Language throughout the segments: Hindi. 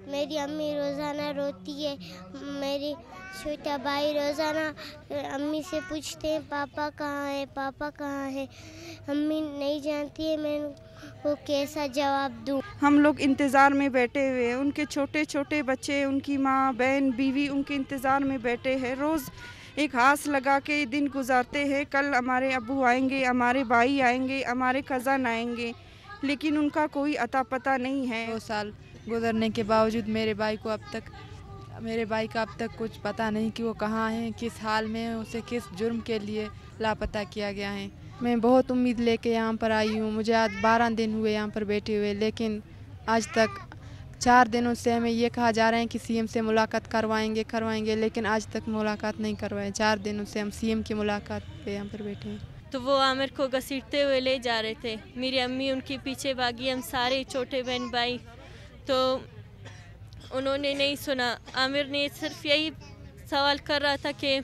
मेरी अम्मी रोज़ाना रोती है। मेरी छोटा भाई रोज़ाना अम्मी से पूछते हैं पापा कहाँ है, पापा कहाँ है। अम्मी नहीं जानती है, मैं उनको कैसा जवाब दूँ। हम लोग इंतज़ार में बैठे हुए हैं, उनके छोटे छोटे बच्चे, उनकी माँ बहन बीवी उनके इंतज़ार में बैठे हैं। रोज़ एक आस लगा के दिन गुजारते हैं, कल हमारे अब्बू आएंगे, हमारे भाई आएंगे, हमारे कज़न आएंगे, लेकिन उनका कोई अता पता नहीं है। 2 साल गुजरने के बावजूद मेरे भाई का अब तक कुछ पता नहीं कि वो कहाँ है, किस हाल में है, उसे किस जुर्म के लिए लापता किया गया है। मैं बहुत उम्मीद लेके यहाँ पर आई हूँ। मुझे आज 12 दिन हुए यहाँ पर बैठे हुए, लेकिन आज तक 4 दिनों से हमें ये कहा जा रहा है कि सीएम से मुलाकात करवाएंगे, लेकिन आज तक मुलाकात नहीं करवाए। 4 दिनों से हम सीएम की मुलाकात पे यहाँ पर बैठे हैं। तो वो आमिर को घसीटते हुए ले जा रहे थे। मेरी अम्मी उनके पीछे भागी, हम सारे छोटे बहन भाई। तो उन्होंने नहीं सुना। आमिर ने सिर्फ यही सवाल कर रहा था कि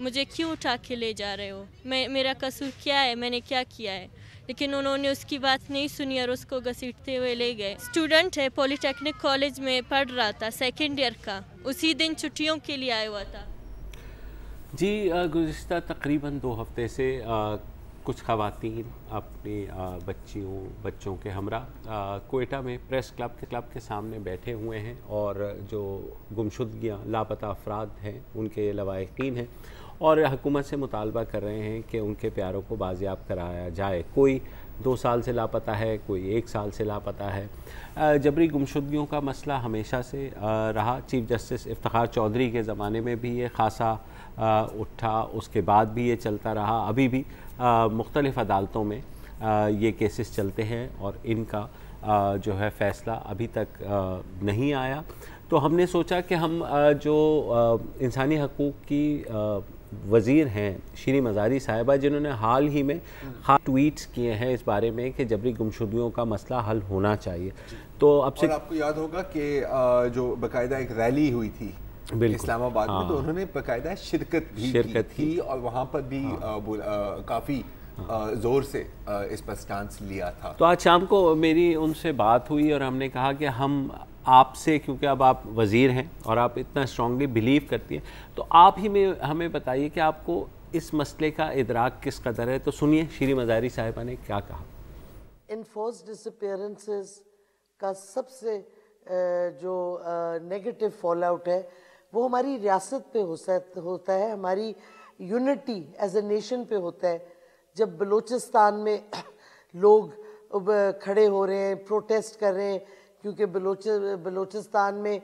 मुझे क्यों उठा के ले जा रहे हो, मेरा कसूर क्या है, मैंने क्या किया है। लेकिन उन्होंने उसकी बात नहीं सुनी और उसको घसीटते हुए ले गए। स्टूडेंट है, पॉलिटेक्निक कॉलेज में पढ़ रहा था, 2nd ईयर का। उसी दिन छुट्टियों के लिए आया हुआ था। जी, गुज़िश्ता तकरीबन 2 हफ़्ते से कुछ ख़वातीन अपनी बच्चों के हमरा कोयटा में प्रेस क्लब के सामने बैठे हुए हैं और जो गुमशुदगियाँ लापता अफराद हैं उनके लवाहिकीन हैं और हुकूमत से मुतालबा कर रहे हैं कि उनके प्यारों को बाजियाब कराया जाए। कोई 2 साल से लापता है, कोई 1 साल से लापता है। जबरी गुमशुदगियों का मसला हमेशा से रहा। चीफ जस्टिस इफ्तिखार चौधरी के ज़माने में भी ये खासा उठा, उसके बाद भी ये चलता रहा। अभी भी मुख्तलिफ़ अदालतों में ये केसेस चलते हैं और इनका जो है फ़ैसला अभी तक नहीं आया। तो हमने सोचा कि हम जो इंसानी हकूक़ की वज़ीर हैं श्री मज़ारी साहिबा, जिन्होंने हाल ही में ट्वीट्स किए हैं इस बारे में कि जबरी गुमशुदगियों का मसला हल होना चाहिए। तो अब से आपको याद होगा कि जो बाकायदा एक रैली हुई थी इस्लामाबाद में, तो उन्होंने बाकायदा शिरकत की और वहाँ पर भी काफ़ी ज़ोर से इस पर स्टांस लिया था। तो आज शाम को मेरी उनसे बात हुई और हमने कहा कि हम आपसे, क्योंकि अब आप वज़ीर हैं और आप इतना स्ट्रांगली बिलीव करती हैं, तो आप ही में हमें बताइए कि आपको इस मसले का इदराक किस कदर है। तो सुनिए श्री मज़ारी साहिबा ने क्या कहा। इनफोर्स्ड डिसअपीयरेंसेस का सबसे जो नेगेटिव फॉल आउट है वो हमारी रियासत पे होता है, हमारी यूनिटी एज ए नेशन पे होता है। जब बलूचिस्तान में लोग खड़े हो रहे हैं, प्रोटेस्ट कर रहे हैं, क्योंकि बलूचिस्तान में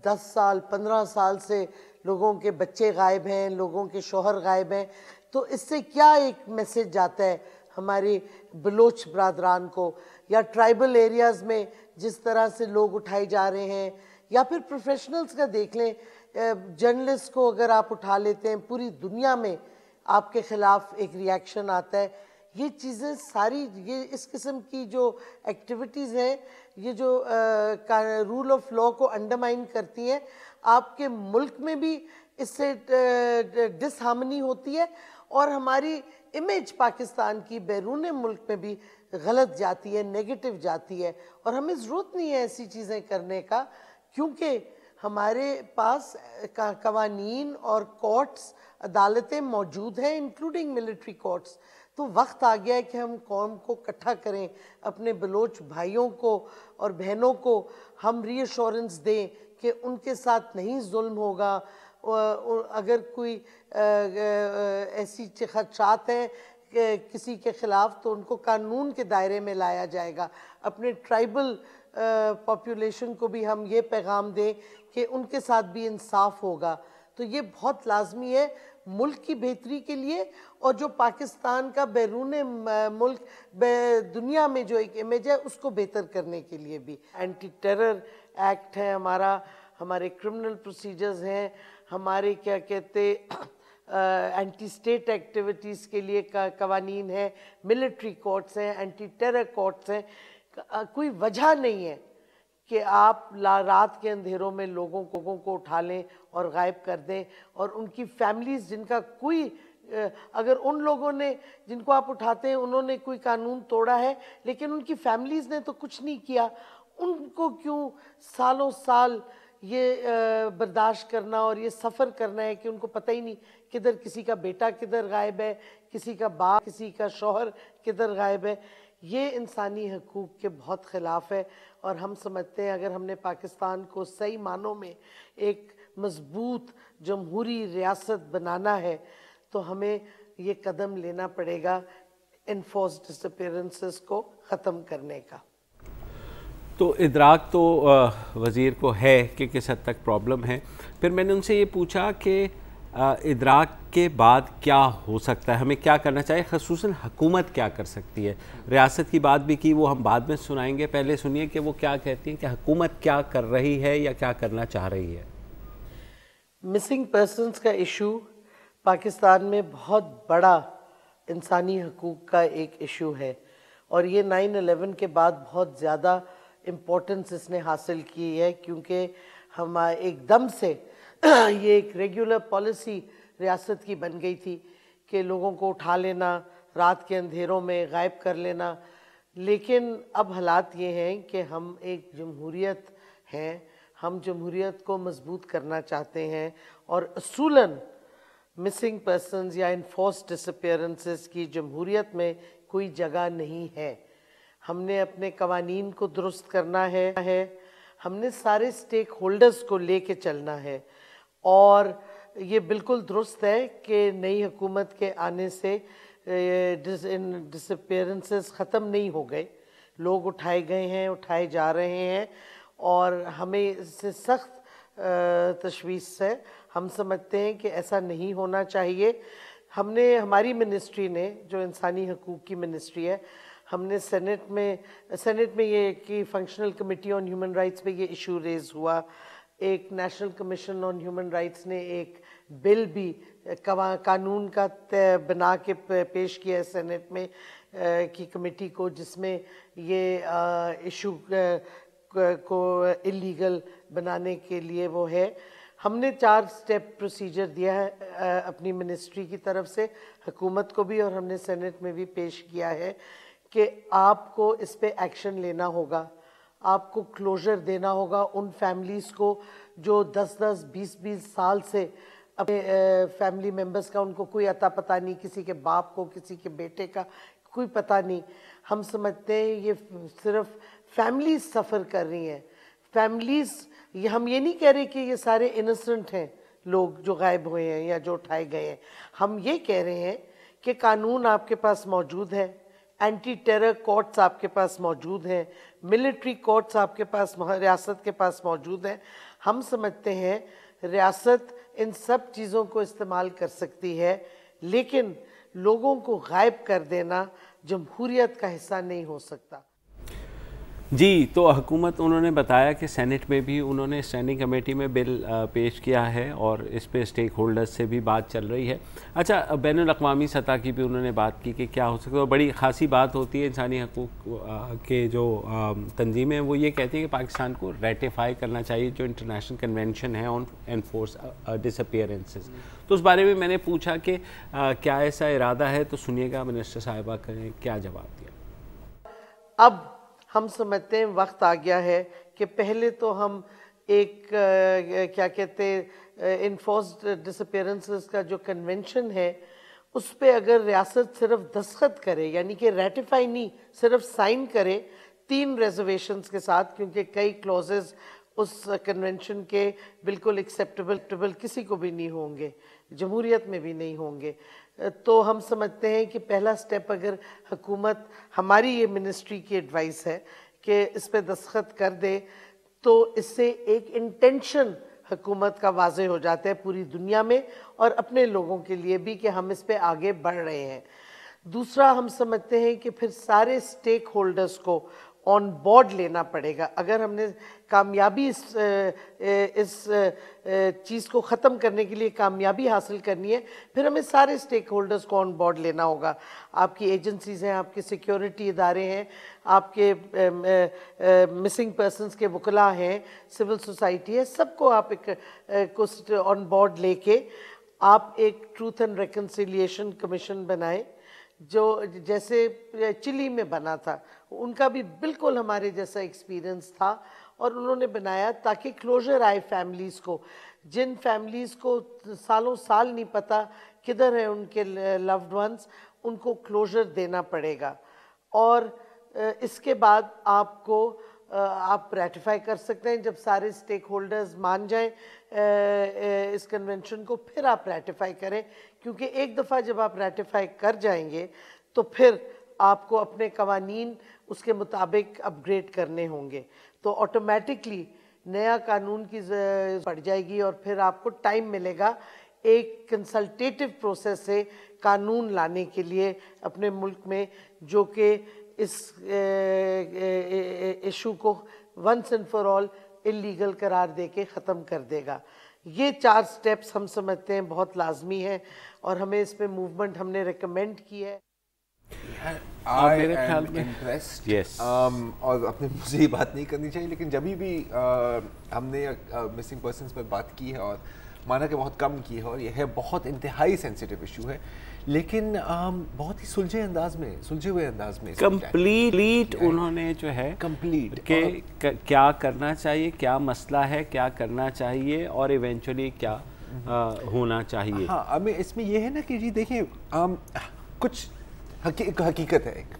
10 साल 15 साल से लोगों के बच्चे गायब हैं, लोगों के शौहर गायब हैं, तो इससे क्या एक मैसेज जाता है हमारे बलोच बरादरान को, या ट्राइबल एरियाज़ में जिस तरह से लोग उठाए जा रहे हैं, या फिर प्रोफेशनल्स का देख लें, जर्नलिस्ट को अगर आप उठा लेते हैं, पूरी दुनिया में आपके ख़िलाफ़ एक रिएक्शन आता है। ये चीज़ें सारी, ये इस किस्म की जो एक्टिविटीज़ हैं, ये जो रूल ऑफ लॉ को अंडरमाइन करती हैं, आपके मुल्क में भी इससे डिसहार्मनी होती है और हमारी इमेज पाकिस्तान की बैरून मुल्क में भी गलत जाती है, नेगेटिव जाती है। और हमें ज़रूरत नहीं है ऐसी चीज़ें करने का, क्योंकि हमारे पास कवानीन और कोर्ट्स, अदालतें मौजूद हैं, इंक्लूडिंग मिलिट्री कोर्ट्स। तो वक्त आ गया है कि हम कौम को इकट्ठा करें, अपने बलोच भाइयों को और बहनों को हम रीअश्योरेंस दें कि उनके साथ नहीं जुल्म होगा। अगर कोई ऐसी खदशात हैं किसी के ख़िलाफ़, तो उनको कानून के दायरे में लाया जाएगा। अपने ट्राइबल पॉपुलेशन को भी हम ये पैगाम दें कि उनके साथ भी इंसाफ होगा। तो ये बहुत लाजमी है मुल्क की बेहतरी के लिए, और जो पाकिस्तान का बैरून मुल्क दुनिया में जो एक इमेज है उसको बेहतर करने के लिए भी। एंटी टेरर एक्ट है हमारा, हमारे क्रिमिनल प्रोसीजर्स हैं, हमारे क्या कहते एंटी स्टेट एक्टिविटीज़ के लिए कवानीन है, मिलिट्री कोर्ट्स हैं, एंटी टेरर कोर्ट्स हैं। कोई वजह नहीं है कि आप रात के अंधेरों में लोगों को उठा लें और गायब कर दें, और उनकी फैमिलीज़ जिनका कोई, अगर उन लोगों ने जिनको आप उठाते हैं उन्होंने कोई कानून तोड़ा है, लेकिन उनकी फैमिलीज़ ने तो कुछ नहीं किया, उनको क्यों सालों साल ये बर्दाश्त करना और ये सफ़र करना है कि उनको पता ही नहीं किधर किसी का बेटा किधर गायब है, किसी का बाप, किसी का शौहर किधर गायब है। ये इंसानी हकूक़ के बहुत ख़िलाफ़ है। और हम समझते हैं अगर हमने पाकिस्तान को सही मानों में एक मज़बूत जमहूरी रियासत बनाना है तो हमें ये कदम लेना पड़ेगा इनफोर्स्ड डिसअपीयरेंसेस को ख़त्म करने का। तो इदराक तो वज़ीर को है कि किस हद तक प्रॉब्लम है। फिर मैंने उनसे ये पूछा कि इदराक के बाद क्या हो सकता है, हमें क्या करना चाहिए, ख़ुसूसन हुकूमत क्या कर सकती है। रियासत की बात भी की, वो हम बाद में सुनाएंगे, पहले सुनिए कि वो क्या कहती हैं कि हुकूमत क्या कर रही है या क्या करना चाह रही है। मिसिंग पर्सनस का इशू पाकिस्तान में बहुत बड़ा इंसानी हकूक़ का एक इशू है और ये 9/11 के बाद बहुत ज़्यादा इम्पोर्टेंस इसने हासिल की है क्योंकि हम एकदम से ये एक रेगुलर पॉलिसी रियासत की बन गई थी कि लोगों को उठा लेना, रात के अंधेरों में गायब कर लेना। लेकिन अब हालात ये हैं कि हम एक जमहूरियत हैं, हम जमहूरियत को मजबूत करना चाहते हैं और असूलन मिसिंग पर्सनस या इनफोर्स्ड डिसअपीयरेंसेस की जमहूरियत में कोई जगह नहीं है। हमने अपने कवानीन को दुरुस्त करना है, हमने सारे स्टेक होल्डर्स को लेके चलना है और ये बिल्कुल दुरुस्त है कि नई हुकूमत के आने से डिसअपीयरेंसेस ख़त्म नहीं हो गए, लोग उठाए गए हैं, उठाए जा रहे हैं और हमें इससे सख्त तशवीश है। हम समझते हैं कि ऐसा नहीं होना चाहिए। हमने हमारी मिनिस्ट्री ने जो इंसानी हकूक़ की मिनिस्ट्री है, हमने सेनेट में ये कि functional committee on human rights पे ये इशू रेज़ हुआ। एक national commission on human rights ने एक बिल भी कानून का बना के पेश किया है सेनेट में की कमेटी को, जिसमें ये इशू को इलीगल बनाने के लिए वो है। हमने 4 स्टेप प्रोसीजर दिया है अपनी मिनिस्ट्री की तरफ से हुकूमत को भी और हमने सेनेट में भी पेश किया है कि आपको इस पे एक्शन लेना होगा, आपको क्लोजर देना होगा उन फैमिलीज़ को जो 10-10, 20-20 साल से अपने फैमिली मेम्बर्स का उनको कोई अता पता नहीं, किसी के बाप को, किसी के बेटे का कोई पता नहीं। हम समझते हैं ये सिर्फ फैमिलीज सफ़र कर रही हैं। फैमिलीज़, ये हम ये नहीं कह रहे कि ये सारे इनोसेंट हैं लोग जो गायब हुए हैं या जो उठाए गए हैं। हम ये कह रहे हैं कि कानून आपके पास मौजूद है, एंटी टेरर कोर्ट्स आपके पास मौजूद हैं, मिलिट्री कोर्ट्स आपके पास रियासत के पास मौजूद हैं। हम समझते हैं रियासत इन सब चीज़ों को इस्तेमाल कर सकती है, लेकिन लोगों को गायब कर देना जमहूरियत का हिस्सा नहीं हो सकता। जी, तो हुकूमत, उन्होंने बताया कि सेनेट में भी उन्होंने स्टैंडिंग कमेटी में बिल पेश किया है और इस पे स्टेक होल्डर्स से भी बात चल रही है। अच्छा, बैनुल अक़वामी सतह की भी उन्होंने बात की कि क्या हो सकता है। बड़ी ख़ासी बात होती है इंसानी हकूक़ के जो तंजीमें हैं वो ये कहती है कि पाकिस्तान को रेटिफाई करना चाहिए जो इंटरनेशनल कन्वेंशन है ऑन एनफोर्स डिसअपीयरेंसेस। तो उस बारे में मैंने पूछा कि क्या ऐसा इरादा है, तो सुनिएगा मिनिस्टर साहिबा ने क्या जवाब दिया। अब हम समझते हैं वक्त आ गया है कि पहले तो हम एक क्या कहते हैं इनफोर्स्ड डिसअपीयरेंसेस का जो कन्वेंशन है उस पे अगर रियासत सिर्फ दस्तखत करे, यानी कि रेटिफाई नहीं, सिर्फ साइन करे 3 रिजर्वेशंस के साथ, क्योंकि कई क्लॉजेस उस कन्वेंशन के बिल्कुल एक्सेप्टेबल किसी को भी नहीं होंगे, जमहूरियत में भी नहीं होंगे। तो हम समझते हैं कि पहला स्टेप अगर हुकूमत, हमारी ये मिनिस्ट्री की एडवाइस है कि इस पे दस्तखत कर दे, तो इससे एक इंटेंशन हुकूमत का वाज़े हो जाता है पूरी दुनिया में और अपने लोगों के लिए भी कि हम इस पे आगे बढ़ रहे हैं। दूसरा, हम समझते हैं कि फिर सारे स्टेक होल्डर्स को ऑन बोर्ड लेना पड़ेगा। अगर हमने कामयाबी इस चीज़ को ख़त्म करने के लिए कामयाबी हासिल करनी है, फिर हमें सारे स्टेक होल्डर्स को ऑन बोर्ड लेना होगा। आपकी एजेंसीज़ हैं, आपके सिक्योरिटी इदारे हैं, आपके मिसिंग पर्सनस के वकला हैं, सिविल सोसाइटी है, सबको आप एक ऑन बोर्ड लेके आप एक ट्रूथ एंड रिकन्सिलिएशन कमीशन बनाएं जो जैसे चिली में बना था, उनका भी बिल्कुल हमारे जैसा एक्सपीरियंस था और उन्होंने बनाया ताकि क्लोजर आए फैमिलीज़ को, जिन फैमिलीज़ को सालों साल नहीं पता किधर है उनके लव्ड वंस, उनको क्लोजर देना पड़ेगा। और इसके बाद आपको आप रेटिफाई कर सकते हैं, जब सारे स्टेक होल्डर्स मान जाएं इस कन्वेंशन को, फिर आप रेटिफाई करें, क्योंकि एक दफ़ा जब आप रेटिफाई कर जाएंगे तो फिर आपको अपने कवानीन उसके मुताबिक अपग्रेड करने होंगे, तो ऑटोमेटिकली नया कानून की पड़ जाएगी और फिर आपको टाइम मिलेगा एक कंसल्टेटिव प्रोसेस से कानून लाने के लिए अपने मुल्क में, जो कि इस इशू को once and for all illegal करार देके ख़त्म कर देगा। ये 4 स्टेप्स हम समझते हैं बहुत लाजमी है और हमें इस पे मूवमेंट हमने रिकमेंड की है। मेरे ख्याल में इम्प्रेस्ड, और अपने मुझे ये बात नहीं करनी चाहिए, लेकिन जब भी हमने मिसिंग पर्सन्स पर बात की है और माना कि बहुत कम की है और यह है बहुत इंतहाई सेंसिटिव इशू है, लेकिन बहुत ही सुलझे हुए अंदाज में कंप्लीट उन्होंने जो है कंप्लीट के क्या करना चाहिए, क्या मसला है, क्या करना चाहिए और इवेंचुअली क्या होना चाहिए। हाँ, अब इसमें यह है ना कि जी देखिए, कुछ हकीकत है एक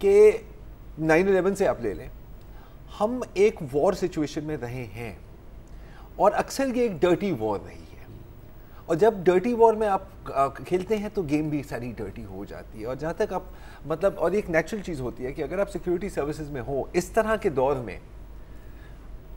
कि 9/11 से आप ले लें, हम एक वॉर सिचुएशन में रहे हैं और अक्सर ये एक डर्टी वॉर रही है, और जब डर्टी वॉर में आप खेलते हैं तो गेम भी सारी डर्टी हो जाती है। और जहाँ तक आप मतलब, और एक नेचुरल चीज़ होती है कि अगर आप सिक्योरिटी सर्विसेज में हो इस तरह के दौर में,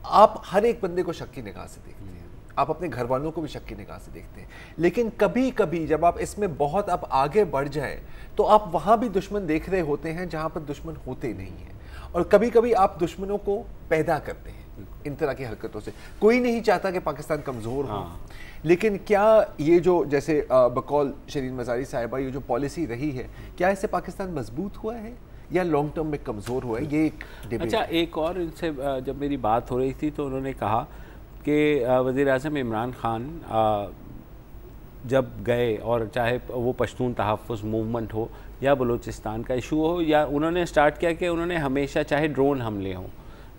आप हर एक बंदे को शक की निगाह से देखते हैं, आप अपने घर वालों को भी शक की निगाह से देखते हैं, लेकिन कभी कभी जब आप इसमें बहुत आप आगे बढ़ जाए तो आप वहाँ भी दुश्मन देख रहे होते हैं जहाँ पर दुश्मन होते नहीं हैं, और कभी कभी आप दुश्मनों को पैदा करते हैं इन तरह की हरकतों से। कोई नहीं चाहता कि पाकिस्तान कमज़ोर हो, लेकिन क्या ये जो जैसे बकौल शरीन मज़ारी साहिबा ये जो पॉलिसी रही है, क्या इससे पाकिस्तान मजबूत हुआ है या लॉन्ग टर्म में कमज़ोर हुआ है, ये एक डिबेट। अच्छा, एक और इनसे जब मेरी बात हो रही थी तो उन्होंने कहा कि वज़ीर-ए-आज़म इमरान खान जब गए, और चाहे वो पश्तून तहफ़्फ़ुज़ मूवमेंट हो या बलूचिस्तान का इशू हो, या उन्होंने स्टार्ट किया कि उन्होंने हमेशा, चाहे ड्रोन हमले हों,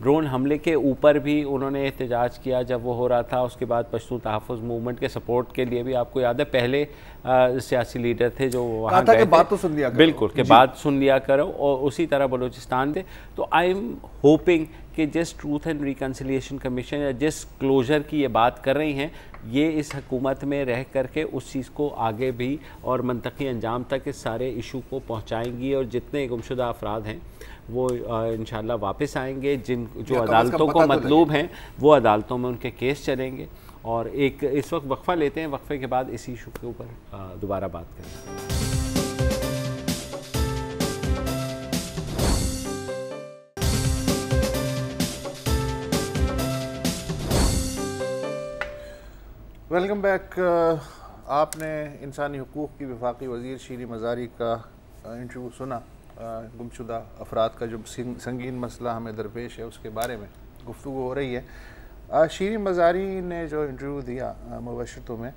ड्रोन हमले के ऊपर भी उन्होंने एहतजाज किया जब वो हो रहा था। उसके बाद पश्तून तहफ़्फ़ुज़ मूवमेंट के सपोर्ट के लिए भी, आपको याद है, पहले सियासी लीडर थे जो वहाँ गए थे, बात तो सुन लिया करो, बिल्कुल कि बात सुन लिया करो, और उसी तरह बलूचिस्तान थे। तो आई एम होपिंग कि जिस ट्रूथ एंड रिकन्सिलिएशन कमीशन या जिस क्लोजर की ये बात कर रही हैं, ये इस हुकूमत में रह करके उस चीज़ को आगे भी और मंतकी अंजाम तक इस सारे इशू को पहुँचाएंगी, और जितने गुमशुदा अफराद हैं वो इंशाल्लाह वापस आएंगे, जो अदालतों को मतलूब हैं वो अदालतों में उनके केस चलेंगे। और एक इस वक्त वक्फ़ा लेते हैं, वक्फ़े के बाद इसी इशू के ऊपर दोबारा बात करेंगे। Welcome back. आपने इंसानी हुकूक़ की वफाकी वज़ीर शीरी मज़ारी का इंटरव्यू सुना, गुमशुदा अफराद का जो संगीन मसला हमें दरपेश है उसके बारे में गुफ्तगू हो रही है। शीरी मज़ारी ने जो इंटरव्यू दिया मुबशरतों में,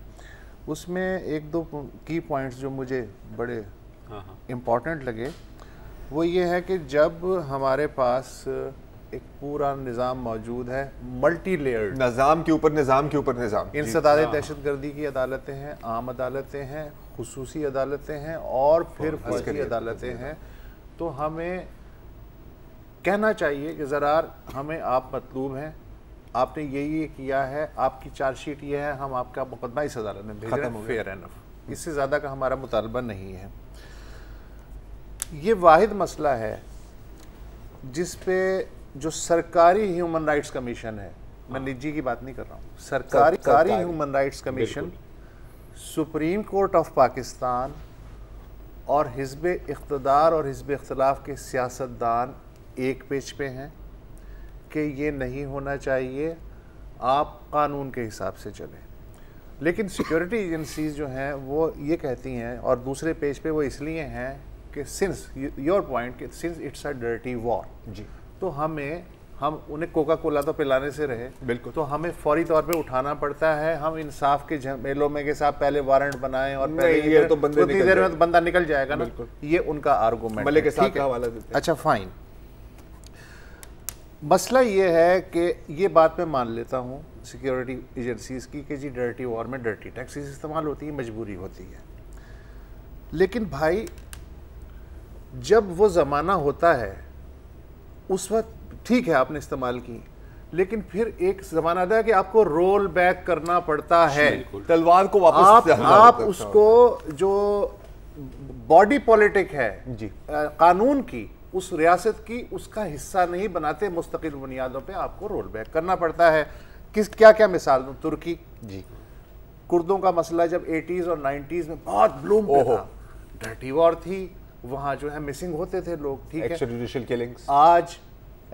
उसमें 1-2 की पॉइंट्स जो मुझे बड़े इम्पॉर्टेंट लगे, वो ये है कि जब हमारे पास एक पूरा निज़ाम मौजूद है, मल्टी लेयर्ड, निज़ाम के ऊपर निज़ाम, इंसदाद दहशतगर्दी की अदालतें हैं, आम अदालतें हैं, खुसूसी अदालतें हैं और फिर फौजी अदालतें हैं, तो हमें कहना चाहिए कि ज़रा हमें आप मतलूब हैं, आपने ये किया है, आपकी चार्जशीट ये है, हम आपका मुकदमा इस अदालत में भेज रहे हैं, फेयर एनफ, इससे ज़्यादा का हमारा मुतालबा नहीं है। ये वाहिद मसला है जिस पे जो सरकारी ह्यूमन राइट्स कमीशन है, मैं निजी की बात नहीं कर रहा हूँ, सरकारी human rights commission, supreme court of Pakistan और हिज़्ब इक़्तिदार और हिज़्ब इख्तिलाफ के सियासतदान एक पेज पे हैं कि ये नहीं होना चाहिए, आप कानून के हिसाब से चलें। लेकिन सिक्योरिटी एजेंसीज जो हैं वो ये कहती हैं, और दूसरे पेज पे वो इसलिए हैं कि सिंस योर पॉइंट कि since it's a dirty war, जी, तो हमें हम उन्हें कोका कोला तो पिलाने से रहे, बिल्कुल, तो हमें फौरी तौर पे उठाना पड़ता है। हम इंसाफ के झमेलों में के साथ पहले वारंट बनाएं और पहले ये तो बंदे उतनी देर में तो बंदा निकल जाएगा ना, ये उनका आर्गूमेंट मले के साथ का हवाला देते हैं। अच्छा फाइन, मसला ये है कि ये बात मैं मान लेता हूँ सिक्योरिटी एजेंसीज की कि जी डर्टी वॉर में डर्टी टैक्सीज इस्तेमाल होती है, मजबूरी होती है, लेकिन भाई जब वो ज़माना होता है उस वक्त ठीक है आपने इस्तेमाल की, लेकिन फिर एक ज़माना आता है कि आपको रोल बैक करना पड़ता है, तलवार को वापस आप उसको जो बॉडी पॉलिटिक है जी कानून की, उस रियासत की, उसका हिस्सा नहीं बनाते, मुस्तकिल बुनियादों पे आपको रोल बैक करना पड़ता है। क्या क्या मिसाल दूं, तुर्की जी, कुर्दों का मसला जब 80s और 90s में बहुत ब्लूम पे था, डर्टी वॉर थी, वहाँ जो है मिसिंग होते थे लोग, ठीक है, एक्स्ट्राजुडिशियल किलिंग्स। आज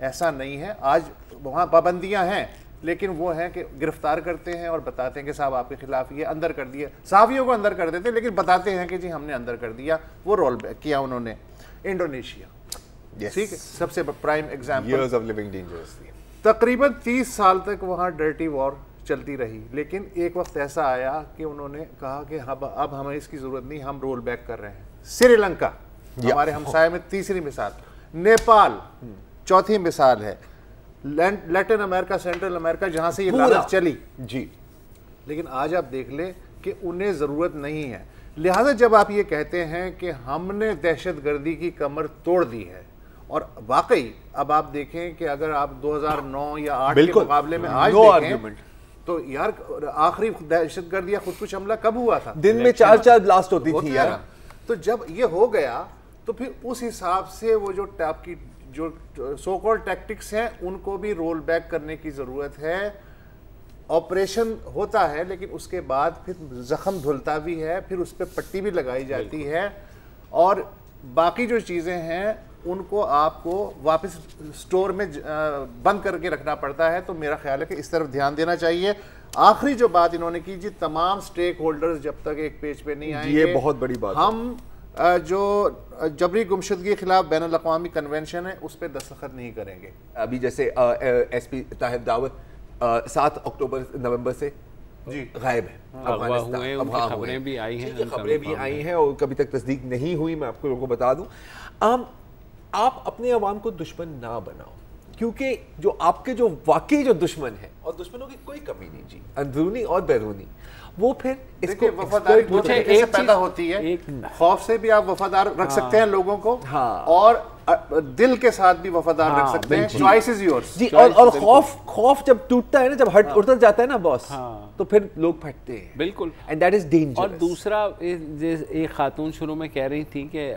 ऐसा नहीं है, आज वहाँ पाबंदियाँ हैं, लेकिन वो हैं कि गिरफ्तार करते हैं और बताते हैं कि साहब आपके खिलाफ ये अंदर कर दिया, सहाफ़ियों को अंदर कर देते हैं, लेकिन बताते हैं कि जी हमने अंदर कर दिया, वो रोल बैक किया उन्होंने। इंडोनेशिया, ठीक है, सबसे प्राइम एग्जाम्पल, तकरीबन 30 साल तक वहाँ डर्टी वॉर चलती रही, लेकिन एक वक्त ऐसा आया कि उन्होंने कहा कि अब हमें इसकी ज़रूरत नहीं, हम रोल बैक कर रहे हैं। श्रीलंका हमारे हमसाये में तीसरी मिसाल, नेपाल चौथी मिसाल है, लैटिन अमेरिका, सेंट्रल अमेरिका, जहाँ से ये लानत चली जी, लेकिन आज आप देख ले कि उन्हें ज़रूरत नहीं है। लिहाजा जब आप ये कहते हैं कि हमने दहशतगर्दी की कमर तोड़ दी है, और वाकई अब आप देखें कि अगर आप 2009 या 8 के मुकाबले में आज देखें तो यार आखिरी दहशतगर्दी या खुदकुश हमला कब हुआ था? दिन में 4-4 ब्लास्ट होती थी यार। तो जब ये हो गया तो फिर उस हिसाब से वो जो आपकी जो सो कॉल्ड टैक्टिक्स हैं उनको भी रोल बैक करने की ज़रूरत है। ऑपरेशन होता है लेकिन उसके बाद फिर ज़ख्म धुलता भी है, फिर उस पर पट्टी भी लगाई जाती है, और बाकी जो चीज़ें हैं उनको आपको वापस स्टोर में बंद करके रखना पड़ता है। तो मेरा ख्याल है कि इस तरफ ध्यान देना चाहिए। आखिरी जो बात इन्होंने की जी, तमाम स्टेक होल्डर्स जब तक एक पेज पे नहीं आएंगे, ये बहुत बड़ी बात हम जो जबरी गुमशुदगी के खिलाफ बैन अल-अक़वामी कन्वेंशन है उस पर दस्तखत नहीं करेंगे। अभी जैसे SP ताहिर दावत 7 अक्टूबर नवंबर से जी गायब है, खबरें भी आई हैं, खबरें भी आई हैं और कभी तक तस्दीक नहीं हुई। मैं आपको लोगों को बता दूं, आप अपने अवाम को दुश्मन ना बनाओ, क्योंकि जो आपके जो वाकई जो दुश्मन है, और दुश्मनों की कोई कमी नहीं जी, अंदरूनी और बैरूनी, वो फिर इसको वफादारी से पैदा होती है। खौफ से भी आप वफादार रख सकते हैं लोगों को, और दिल के साथ भी वफादार रख सकते हैं। चॉइस इज योर्स जी। और खौफ जब टूटता है ना, जब हट उतर जाता है ना बॉस, तो फिर लोग फटते हैं, बिल्कुल, एंड दैट इज डेंजरस। और दूसरा, एक खातून शुरू में कह रही थी कि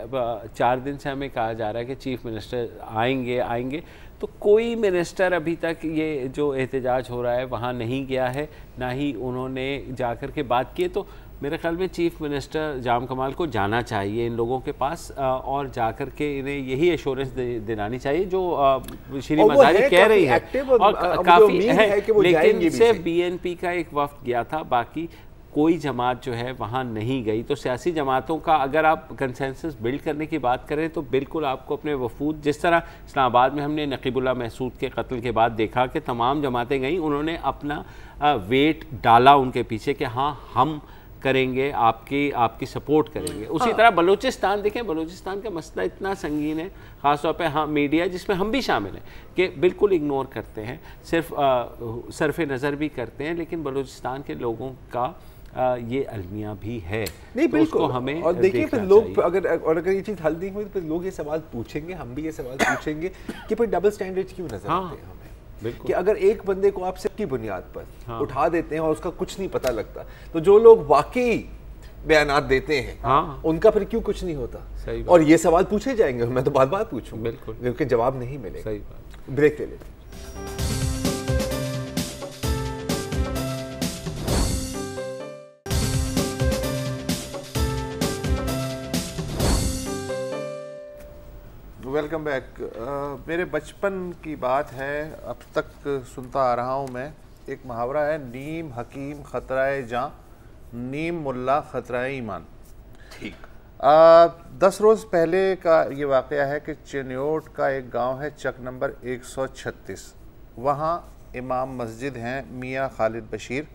4 दिन से हमें कहा जा रहा है कि चीफ मिनिस्टर आएंगे, तो कोई मिनिस्टर अभी तक ये जो एहतजाज हो रहा है वहाँ नहीं गया है, ना ही उन्होंने जाकर के बात की। तो मेरे ख्याल में चीफ मिनिस्टर जाम कमाल को जाना चाहिए इन लोगों के पास, और जाकर के इन्हें यही एश्योरेंस दिलानी चाहिए जो श्री मजारी कह रही है, और काफ़ी है, लेकिन सिर्फ BNP का एक वफ्द गया था, बाकी कोई जमात जो है वहाँ नहीं गई। तो सियासी जमातों का अगर आप कंसेंसस बिल्ड करने की बात करें तो बिल्कुल आपको अपने वफूद, जिस तरह इस्लामाबाद में हमने नकीबुल्लाह महसूद के कत्ल के बाद देखा कि तमाम जमातें गईं, उन्होंने अपना वेट डाला उनके पीछे कि हाँ हम करेंगे, आपकी सपोर्ट करेंगे। उसी तरह बलूचिस्तान देखें, बलूचिस्तान का मसला इतना संगीन है, ख़ासतौर पे हाँ मीडिया जिसमें हम भी शामिल हैं, कि बिल्कुल इग्नोर करते हैं, सिर्फ सरफ नज़र भी करते हैं, लेकिन बलूचिस्तान के लोगों का ये अलमिया भी है। नहीं, तो बिल्कुल हमें और देखिए फिर लोग अगर ये चीज़ हल नहीं हुई तो फिर लोग ये सवाल पूछेंगे, हम भी ये सवाल पूछेंगे कि फिर डबल स्टैंडर्ड्स क्यों नजर आते हैं हमें, कि अगर एक बंदे को आप सबकी बुनियाद पर उठा देते हैं और उसका कुछ नहीं पता लगता, तो जो लोग वाकई बयानात देते हैं उनका फिर क्यों कुछ नहीं होता? और ये सवाल पूछे जाएंगे, मैं तो बार बार पूछूंगा, बिल्कुल, क्योंकि जवाब नहीं मिलेगा। सही बात। ब्रेक ले लेते। Welcome back. मेरे बचपन की बात है, अब तक सुनता आ रहा हूँ मैं, एक मुहावरा है, नीम हकीम खतराए जां, नीम मुल्ला खतराए ईमान। ठीक। 10 रोज़ पहले का ये वाक़या है कि चिन्योट का एक गांव है चक नंबर 136, वहाँ इमाम मस्जिद हैं मियाँ खालिद बशीर।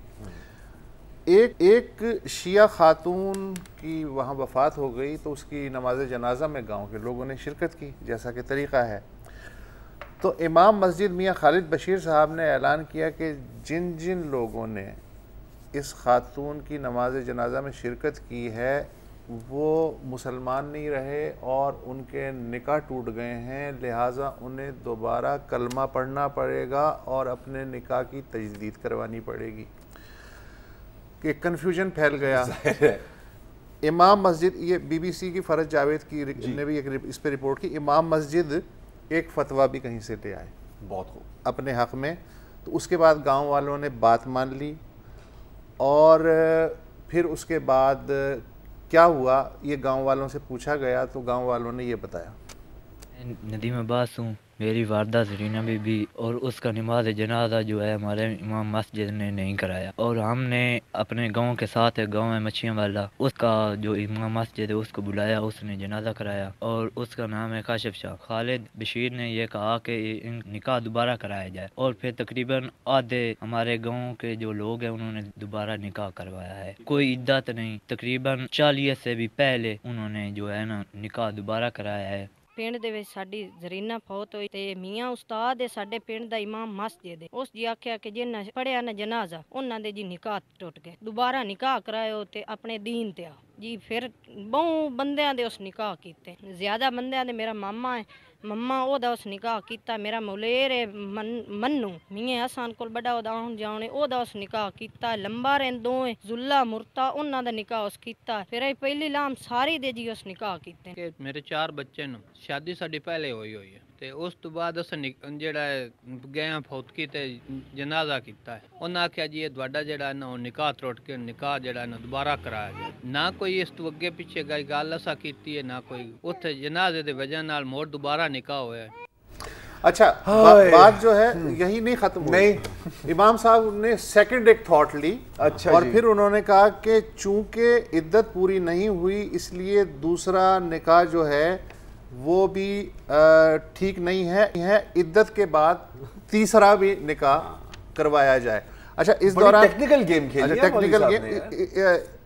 एक शिया खातून की वहाँ वफ़ात हो गई तो उसकी नमाज जनाजा में गांव के लोगों ने शिरकत की, जैसा कि तरीक़ा है। तो इमाम मस्जिद मियाँ खालिद बशीर साहब ने ऐलान किया कि जिन जिन लोगों ने इस खातून की नमाज जनाजा में शिरकत की है वो मुसलमान नहीं रहे और उनके निकाह टूट गए हैं, लिहाजा उन्हें दोबारा कलमा पढ़ना पड़ेगा और अपने निकाह की तजदीद करवानी पड़ेगी। कि कन्फ्यूजन फैल गया। इमाम मस्जिद, ये BBC की फ़रज जावेद की ने भी एक इस पर रिपोर्ट की, इमाम मस्जिद एक फ़तवा भी कहीं से ले आए बहुत खूब अपने हक़ में। तो उसके बाद गांव वालों ने बात मान ली और फिर उसके बाद क्या हुआ ये गांव वालों से पूछा गया तो गांव वालों ने ये बताया। नदीम अब्बास हूँ, मेरी वारदा जरीना बीबी और उसका नमाज जनाजा जो है हमारे इमाम मस्जिद ने नहीं कराया और हमने अपने गांव के साथ गांव में मच्छियाँ वाला उसका जो इमाम मस्जिद है उसको बुलाया, उसने जनाजा कराया और उसका नाम है काशिफ शाह। खालिद बशीर ने यह कहा कि निकाह दोबारा कराया जाए और फिर तकरीबन आधे हमारे गाँव के जो लोग हैं उन्होंने दोबारा निकाह करवाया है। कोई इद्दत नहीं, तकरीबन 40 से भी पहले उन्होंने जो है ना निकाह दोबारा कराया है। ਪਿੰਡ ਦੇ ਵਿੱਚ ਸਾਡੀ ਜ਼ਰੀਨਾ ਫੌਤ ਹੋਈ ਤੇ ਮੀਆਂ ਉਸਤਾਦ ਹੈ ਸਾਡੇ ਪਿੰਡ ਦਾ ਇਮਾਮ ਮਸਜਿਦ ਉਸ ਜੀ ਆਖਿਆ ਕਿ ਜਿਨ੍ਹਾਂ ਪੜਿਆ ਨਾ ਜਨਾਜ਼ਾ ਉਹਨਾਂ ਦੇ ਜੀ ਨਿਕਾਹ ਟੁੱਟ ਗਏ, ਦੁਬਾਰਾ ਨਿਕਾਹ ਕਰਾਇਓ ਤੇ ਆਪਣੇ ਦੀਨ ਤੇ ਆ ਜੀ। ਫਿਰ ਬਹੁ ਬੰਦਿਆਂ ਦੇ ਉਸ ਨਿਕਾਹ ਕੀਤੇ, ਜ਼ਿਆਦਾ ਬੰਦਿਆਂ ਦੇ ਮੇਰਾ ਮਾਮਾ ਹੈ मम्मा ओदा उस निकाह किया, मेरा मुलेर है मन्नू मियाँ हसन को बड़ा ओदा आउन जाने ओदा उस निकाह किया, लंबा रें दो जुल्ला मुर्ता उन्हों का निकाह उस किया, फिर पहली लाम सारी दे जी उस निकाह किते। मेरे 4 बच्चे न, शादी साडी पहले हुई है ते उस तो बाद उस जेड़ा गया फौतकी ते जनाजा किया है। उन्हें आख्या जी ये तुहाडा जेड़ा ना निकाह त्रुट के निकाह जेड़ा ना दोबारा कराया जाए। ना कोई इस तो अगे पिछे गई गल असा की है, ना कोई उत्थे जनाजे दे वजह नाल मोड़ दोबारा निकाह होया है। अच्छा बात जो है यही नहीं खत्म हुई, नहीं इमाम साहब ने सेकंड एक थॉट ली। अच्छा और फिर उन्होंने कहा कि चूंकि इद्दत पूरी नहीं हुई इसलिए दूसरा निकाह जो है वो भी ठीक नहीं है, इद्दत के बाद तीसरा भी निकाह करवाया जाए। अच्छा इस दौरान टेक्निकल गेम खेल, अच्छा टेक्निकल गेम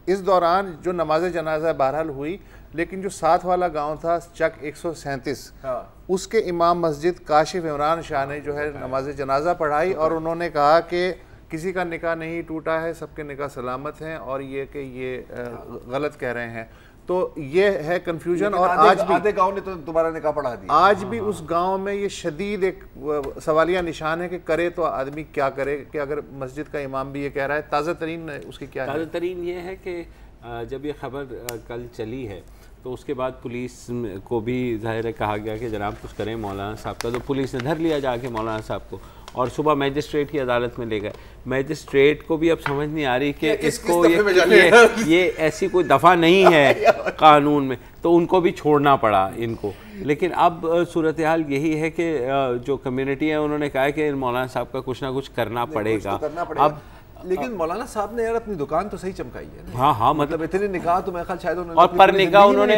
इस दौरान जो नमाज जनाजा बहरहाल हुई, लेकिन जो साथ वाला गांव था चक 137 उसके इमाम मस्जिद काशिफ इमरान शाह ने जो है नमाज जनाजा पढ़ाई और उन्होंने कहा कि किसी का निकाह नहीं टूटा है, सबके निकाह सलामत हैं और ये कि ये गलत कह रहे हैं। तो ये है कंफ्यूजन। और आज भी आधे गांव ने तो दोबारा निकाह पढ़ा दिया। आज भी उस गांव में ये शदीद एक सवालिया निशान है कि करे तो आदमी क्या करे, कि अगर मस्जिद का इमाम भी ये कह रहा है। ताज़ा तरीन उसकी क्या है? ताज़ा तरीन ये है कि जब ये खबर कल चली है तो उसके बाद पुलिस को भी ज़ाहिर है कहा गया कि जनाब कुछ करें मौलाना साहब का, तो पुलिस ने धर लिया जाके मौलाना साहब को और सुबह मैजिस्ट्रेट की अदालत में ले गए। मैजिस्ट्रेट को भी अब समझ नहीं आ रही कि इसको ये ऐसी कोई दफ़ा नहीं है कानून में, तो उनको भी छोड़ना पड़ा इनको। लेकिन अब सूरत हाल यही है कि जो कम्युनिटी है उन्होंने कहा है कि मौलाना साहब का कुछ ना कुछ करना पड़ेगा। अब लेकिन मौलाना साहब ने यार अपनी दुकान तो सही चमकाई है। हाँ हाँ, मतलब इतने निकाह तो मैं ख्याल शायद उन्होंने और पर निकाह उन्होंने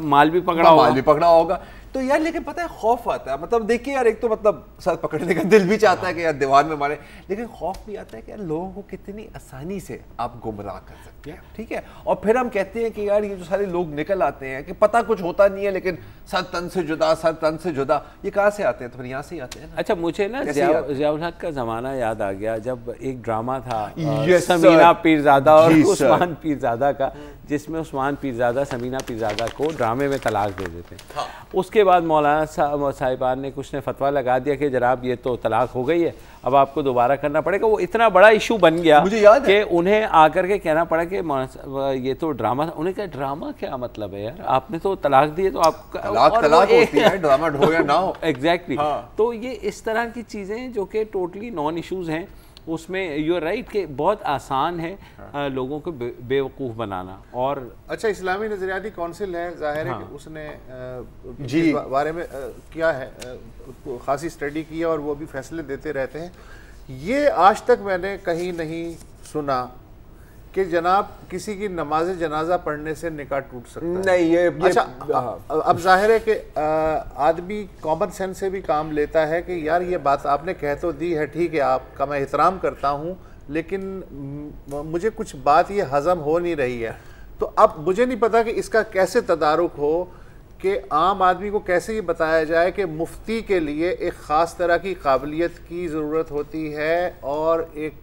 माल भी पकड़ा होगा। तो यार लेकिन पता है खौफ आता है, मतलब देखिए यार एक तो मतलब सर पकड़ने का दिल भी चाहता है कि यार दीवार में मारे, लेकिन खौफ भी आता है कि यार लोगों को कितनी आसानी से आप गुमराह कर सकते हैं। ठीक है, और फिर हम कहते हैं कि यार ये जो सारे लोग निकल आते हैं कि पता कुछ होता नहीं है लेकिन सर तन से जुदा, सर तन से जुदा, ये कहाँ से आते हैं? तो फिर यहाँ से ही आते हैं ना। अच्छा मुझे ना ज़ियाउल हक का ज़माना याद आ गया जब एक ड्रामा था समीना पीरज़ादा और उस्मान पीरज़ादा का, जिसमें उस्मान पीरज़ादा समीना पीरज़ादा को ड्रामे में तलाक दे देते हैं। हाँ। उसके बाद मौलाना साहिबान ने कुछ ने फतवा लगा दिया कि जनाब ये तो तलाक हो गई है, अब आपको दोबारा करना पड़ेगा। वो इतना बड़ा इशू बन गया मुझे याद कि उन्हें आकर के कहना पड़ा कि ये तो ड्रामा था। उन्हें कहा ड्रामा क्या मतलब है यार, आपने तो तलाक दी है तो आप तलाक होती है, ड्रामा हो या ना हो। एग्जैक्टली। तो ये इस तरह की चीज़ें जो कि टोटली नॉन इशूज़ हैं, उसमें यू आर राइट कि बहुत आसान है लोगों को बेवकूफ़ बनाना। और अच्छा इस्लामी नज़रियाती कौंसिल है, जाहिर है कि उसने जी बारे में क्या है खासी स्टडी की है और वो भी फैसले देते रहते हैं। ये आज तक मैंने कहीं नहीं सुना कि जनाब किसी की नमाज जनाजा पढ़ने से निकाह टूट सकता है? नहीं, ये अच्छा, अब जाहिर है कि आदमी कॉमन सेंस से भी काम लेता है कि यार ये बात आपने कह तो दी है, ठीक है, आपका मैं एहतराम करता हूँ, लेकिन मुझे कुछ बात ये हजम हो नहीं रही है। तो अब मुझे नहीं पता कि इसका कैसे तदारुक हो कि आम आदमी को कैसे ये बताया जाए कि मुफ्ती के लिए एक ख़ास तरह की काबिलियत की ज़रूरत होती है और एक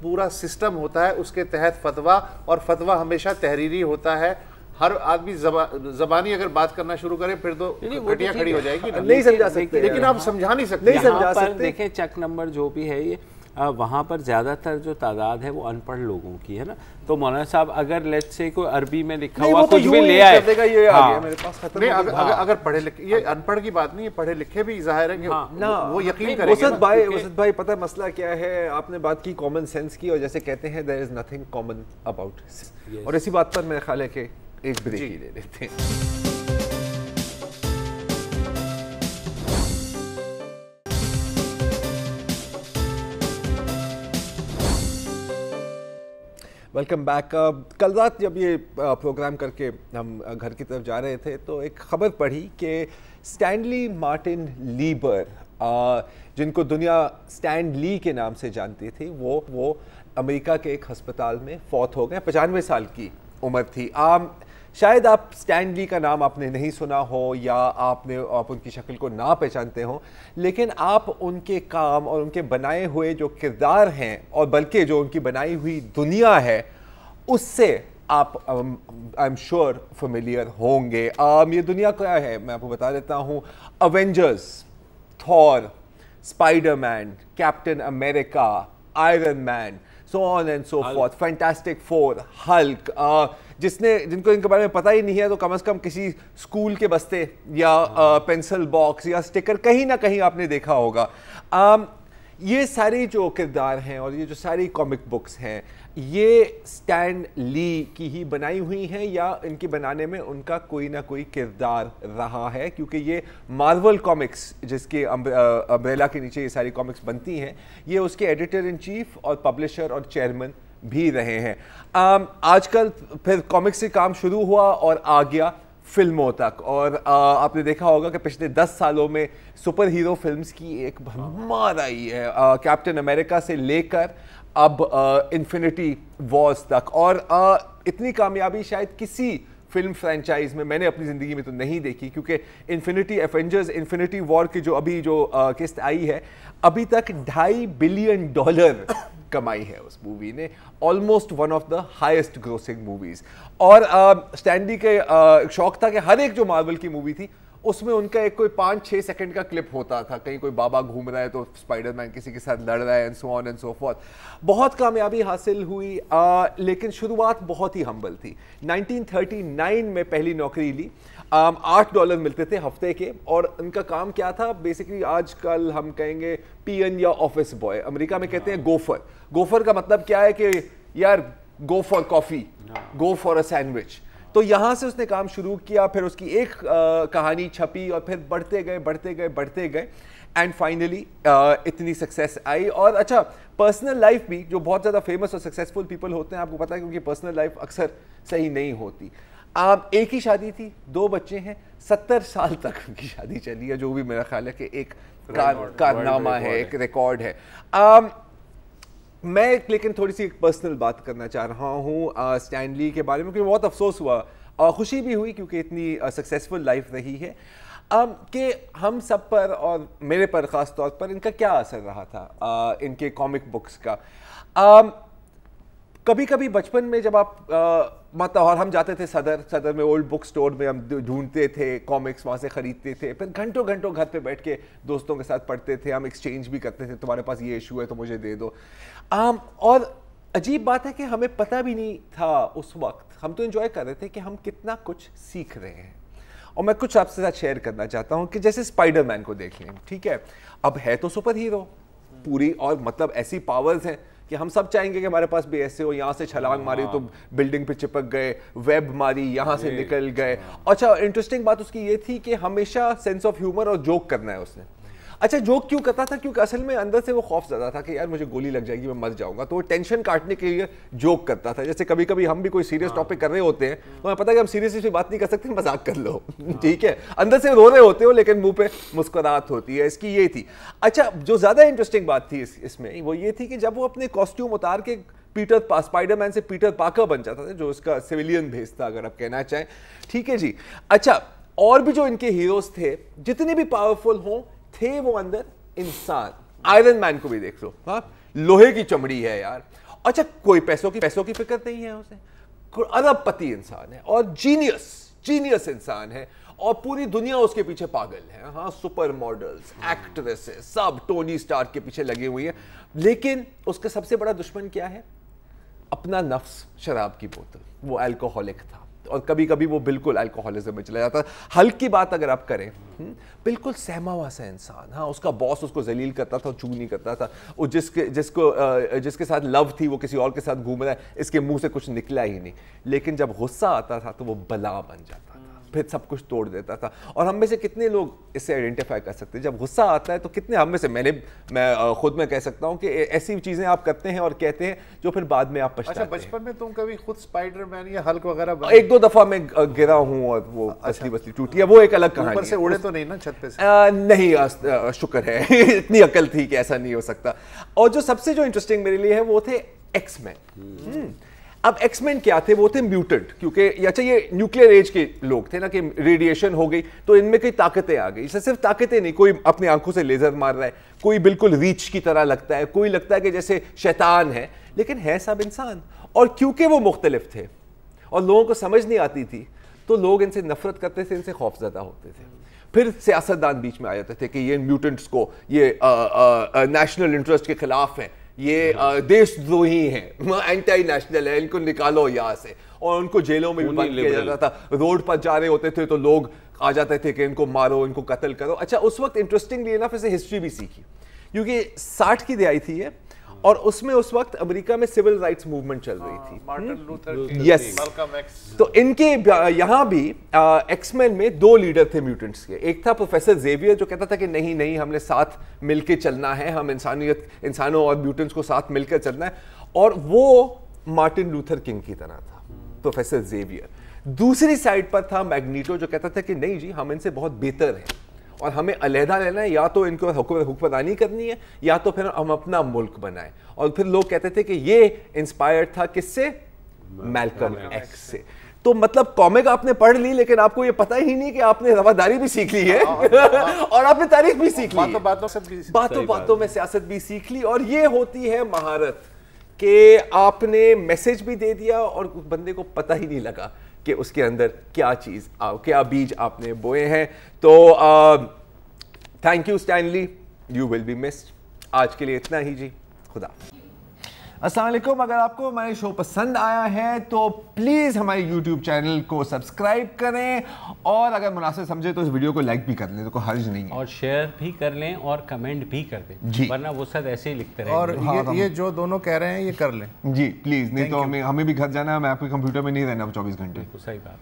पूरा सिस्टम होता है, उसके तहत फतवा, और फतवा हमेशा तहरीरी होता है। हर आदमी ज़बानी अगर बात करना शुरू करे फिर तो घटिया खड़ी हो जाएगी ना। नहीं समझा सकते, लेकिन आप समझा नहीं सकते, नहीं समझा सकते। देखें चक नंबर जो भी है ये वहाँ पर ज़्यादातर जो तादाद है वो अनपढ़ लोगों की है ना। तो मौलाना साहब अगर लेट्स से कोई अरबी में लिखा हुआ कुछ भी ले आए, ये आ गया मेरे पास खत्म। नहीं, अगर पढ़े लिखे, ये अनपढ़ की बात नहीं है, पढ़े लिखे भी जाहिर है कि वो यकीन करेंगे। वसत भाई पता है मसला क्या है? आपने बात की कॉमन सेंस की, और जैसे कहते हैं there is nothing common about, और इसी बात पर मेरे ख्याल है कि एक ब्रेक ही ले लेते हैं। Welcome back. कल रात जब ये प्रोग्राम करके हम घर की तरफ जा रहे थे तो एक ख़बर पढ़ी कि स्टैनली मार्टिन लीबर, जिनको दुनिया स्टैन ली के नाम से जानती थी, वो अमेरिका के एक हस्पताल में फौत हो गए। 95 साल की उम्र थी। शायद आप स्टैन ली का नाम आपने नहीं सुना हो या आप उनकी शक्ल को ना पहचानते हो, लेकिन आप उनके काम और उनके बनाए हुए जो किरदार हैं और बल्कि जो उनकी बनाई हुई दुनिया है उससे आप आई एम श्योर फेमिलियर होंगे। ये दुनिया क्या है मैं आपको बता देता हूँ। Avengers, Thor, Spiderman, captain America, iron man, so on and so forth, fantastic four, Hulk, जिनको इनके बारे में पता ही नहीं है तो कम से कम किसी स्कूल के बस्ते या पेंसिल बॉक्स या स्टिकर कहीं ना कहीं आपने देखा होगा। ये सारे जो किरदार हैं और ये जो सारी कॉमिक बुक्स हैं ये स्टैन ली की ही बनाई हुई हैं या इनके बनाने में उनका कोई ना कोई किरदार रहा है, क्योंकि ये मार्वल कॉमिक्स जिसके अम्ब्रेला के नीचे ये सारी कॉमिक्स बनती हैं, ये उसके एडिटर इन चीफ और पब्लिशर और चेयरमैन भी रहे हैं। आजकल फिर कॉमिक्स से काम शुरू हुआ और आ गया फिल्मों तक, और आपने देखा होगा कि पिछले 10 सालों में सुपर हीरो फिल्म्स की एक भरमार आई है, कैप्टन अमेरिका से लेकर अब इन्फिनिटी वॉर्स तक, और इतनी कामयाबी शायद किसी फिल्म फ्रेंचाइज में मैंने अपनी ज़िंदगी में तो नहीं देखी, क्योंकि एवेंजर्स इन्फिनिटी वॉर की जो किस्त आई है अभी तक $2.5 बिलियन कमाई है उस मूवी ने, almost one of the highest grossing movies. और स्टैनली के शौक था कि हर एक जो मार्वल की मूवी थी उसमें उनका एक कोई 5-6 सेकंड का क्लिप होता था, कहीं कोई बाबा घूम रहा है तो स्पाइडरमैन किसी के साथ लड़ रहा है, and so on and so forth. बहुत कामयाबी हासिल हुई, लेकिन शुरुआत बहुत ही हम्बल थी। 1939 में पहली नौकरी ली, $8 मिलते थे हफ्ते के, और उनका काम क्या था बेसिकली, आजकल हम कहेंगे पीएन या ऑफिस बॉय, अमेरिका में कहते हैं गोफर। गोफर का मतलब क्या है कि यार go for coffee, go for a sandwich. तो यहाँ से उसने काम शुरू किया, फिर उसकी एक कहानी छपी और फिर बढ़ते गए एंड फाइनली इतनी सक्सेस आई। और अच्छा, पर्सनल लाइफ भी, जो बहुत ज़्यादा फेमस और सक्सेसफुल पीपल होते हैं आपको पता है कि उनकी पर्सनल लाइफ अक्सर सही नहीं होती। एक ही शादी थी, 2 बच्चे हैं, 70 साल तक उनकी शादी चली है, जो भी मेरा ख्याल है कि एक कारनामा है, एक रिकॉर्ड है। मैं लेकिन थोड़ी सी एक पर्सनल बात करना चाह रहा हूँ स्टैनली के बारे में, क्योंकि बहुत अफसोस हुआ, खुशी भी हुई क्योंकि इतनी सक्सेसफुल लाइफ रही है, कि हम सब पर और मेरे पर ख़ास तौर पर इनका क्या असर रहा था, इनके कॉमिक बुक्स का। कभी कभी बचपन में जब आप मतलब, और हम जाते थे सदर में ओल्ड बुक स्टोर में, हम ढूंढते थे कॉमिक्स, वहाँ से ख़रीदते थे, फिर घंटों घर पे बैठ के दोस्तों के साथ पढ़ते थे, हम एक्सचेंज भी करते थे, तुम्हारे पास ये इशू है तो मुझे दे दो। और अजीब बात है कि हमें पता भी नहीं था उस वक्त, हम तो एंजॉय कर रहे थे कि हम कितना कुछ सीख रहे हैं। और मैं कुछ आपसे साथ शेयर करना चाहता हूँ कि जैसे स्पाइडरमैन को देख लें, ठीक है, अब है तो सुपर हीरो पूरी, और मतलब ऐसी पावर्स हैं कि हम सब चाहेंगे कि हमारे पास भी ऐसे हो, यहाँ से छलांग मारी तो बिल्डिंग पे चिपक गए, वेब मारी यहाँ से निकल गए। अच्छा, इंटरेस्टिंग बात उसकी ये थी कि हमेशा सेंस ऑफ ह्यूमर और जोक करना है उसने। अच्छा जोक क्यों करता था? क्योंकि असल में अंदर से वो खौफ ज़्यादा था कि यार मुझे गोली लग जाएगी, मैं मर जाऊंगा, तो वो टेंशन काटने के लिए जोक करता था। जैसे कभी कभी हम भी कोई सीरियस टॉपिक कर रहे होते हैं तो हमें पता है कि हम सीरियसली बात नहीं कर सकते, मजाक कर लो, ठीक है, अंदर से रो रहे होते हो लेकिन मुंह पे मुस्कुराहट होती है, इसकी ये थी। अच्छा जो ज़्यादा इंटरेस्टिंग बात थी इसमें वो ये थी कि जब वो अपने कॉस्ट्यूम उतार के स्पाइडरमैन से पीटर पार्कर बन जाता था, जो उसका सिविलियन भेस था अगर आप कहना चाहें, ठीक है जी। अच्छा और भी जो इनके हीरोज थे जितने भी पावरफुल हों थे वो अंदर इंसान। आयरन मैन को भी देख लो, हाँ लोहे की चमड़ी है यार। अच्छा कोई पैसों की फिक्र नहीं है उसे, अरबपति इंसान है और जीनियस इंसान है और पूरी दुनिया उसके पीछे पागल है। हाँ सुपर मॉडल्स, एक्ट्रेसेस सब टोनी स्टार्क के पीछे लगे हुए हैं, लेकिन उसका सबसे बड़ा दुश्मन क्या है? अपना नफ्स, शराब की बोतल। वो अल्कोहलिक था और कभी कभी वो बिल्कुल अल्कोहलिज्म में चला जाता। हल्क की बात अगर आप करें, बिल्कुल सहमा हुआ सा इंसान। हाँ उसका बॉस उसको जलील करता था, चू नहीं करता था। वो जिसके साथ लव थी वो किसी और के साथ घूम रहा है, इसके मुंह से कुछ निकला ही नहीं। लेकिन जब गुस्सा आता था तो वो बला बन जाता था, फिर सब कुछ तोड़ देता था। और हम में से कितने लोग इससे आइडेंटिफाई कर सकते हैं? जब गुस्सा आता है तो कितने हम में से, मैं खुद में कह सकता हूं कि ऐसी चीजें आप करते हैं और कहते हैं जो फिर बाद में आप पछताते हैं। अच्छा बचपन में तुम कभी खुद स्पाइडरमैन या हल्क वगैरह? एक दो दफा मैं गिरा हूं और वो असली टूटी है, वो एक अलग कहानी। ऊपर से उड़े तो नहीं ना छत पे से? नहीं शुक्र है इतनी अकल थी कि ऐसा नहीं हो सकता। और जो सबसे जो इंटरेस्टिंग मेरे लिए है वो थे एक्समैन। अब एक्समैन क्या थे? वो थे म्यूटेंट, क्योंकि अच्छा ये न्यूक्लियर एज के लोग थे ना कि रेडिएशन हो गई तो इनमें कई ताकतें आ गई। इससे सिर्फ ताकतें नहीं, कोई अपनी आंखों से लेजर मार रहा है, कोई बिल्कुल रीच की तरह लगता है, कोई लगता है कि जैसे शैतान है, लेकिन है सब इंसान। और क्योंकि वो मुख्तलिफ थे और लोगों को समझ नहीं आती थी तो लोग इनसे नफरत करते थे, इनसे खौफजदा होते थे। फिर सियासतदान बीच में आ जाते थे कि ये म्यूटेंट्स को ये नेशनल इंटरेस्ट के खिलाफ है, ये देशद्रोही हैं, एंटी नेशनल है, इनको निकालो यहाँ से। और उनको जेलों में भी बंद किया जाता था। रोड पर जा रहे होते थे तो लोग आ जाते थे कि इनको मारो, इनको कत्ल करो। अच्छा उस वक्त इंटरेस्टिंगली ना फिर हिस्ट्री भी सीखी, क्योंकि 60 की दिहाई थी ये, और उसमें उस वक्त अमेरिका में सिविल राइट्स मूवमेंट चल रही थी। मार्टिन लूथर, यस, तो इनके यहाँ भी एक्समैन में दो लीडर थे म्यूटेंट्स के। एक था प्रोफेसर जेवियर जो कहता था कि नहीं नहीं हमने साथ मिलके चलना है, हम इंसानों और म्यूटेंट्स को साथ मिलकर चलना है, और वो मार्टिन लूथर किंग की तरह था प्रोफेसर जेवियर। दूसरी साइड पर था मैग्नीटो जो कहता था कि नहीं जी हम इनसे बहुत बेहतर हैं और हमें अलहदा रहना है, या तो इनको हुक्मरानी करनी है या तो फिर हम अपना मुल्क बनाएं। और फिर लोग कहते थे कि ये इंस्पायर्ड था किससे? मैल्कम एक्स से। तो मतलब कॉमिक आपने पढ़ ली लेकिन आपको ये पता ही नहीं कि आपने रवादारी भी सीख ली है और आपने तारीख भी सीख ली, बातों बातों में सियासत भी सीख ली। और ये होती है महारत कि आपने मैसेज भी दे दिया और बंदे को पता ही नहीं लगा कि उसके अंदर क्या बीज आपने बोए हैं। तो thank you Stanley, you will be missed. आज के लिए इतना ही जी, खुदा। अस्सलाम वालेकुम। अगर आपको हमारे शो पसंद आया है तो प्लीज़ हमारे YouTube चैनल को सब्सक्राइब करें, और अगर मुनासिब समझे तो इस वीडियो को लाइक भी कर लें, तो कोई हर्ज नहीं है, और शेयर भी कर लें और कमेंट भी कर दें जी, वरना वो सब ऐसे ही लिखते रहेंगे। और ये जो दोनों कह रहे हैं ये कर लें जी प्लीज़, नहीं तो हमें भी घर जाना है, मैं आपके कंप्यूटर में नहीं रहना 24 घंटे। सही बात।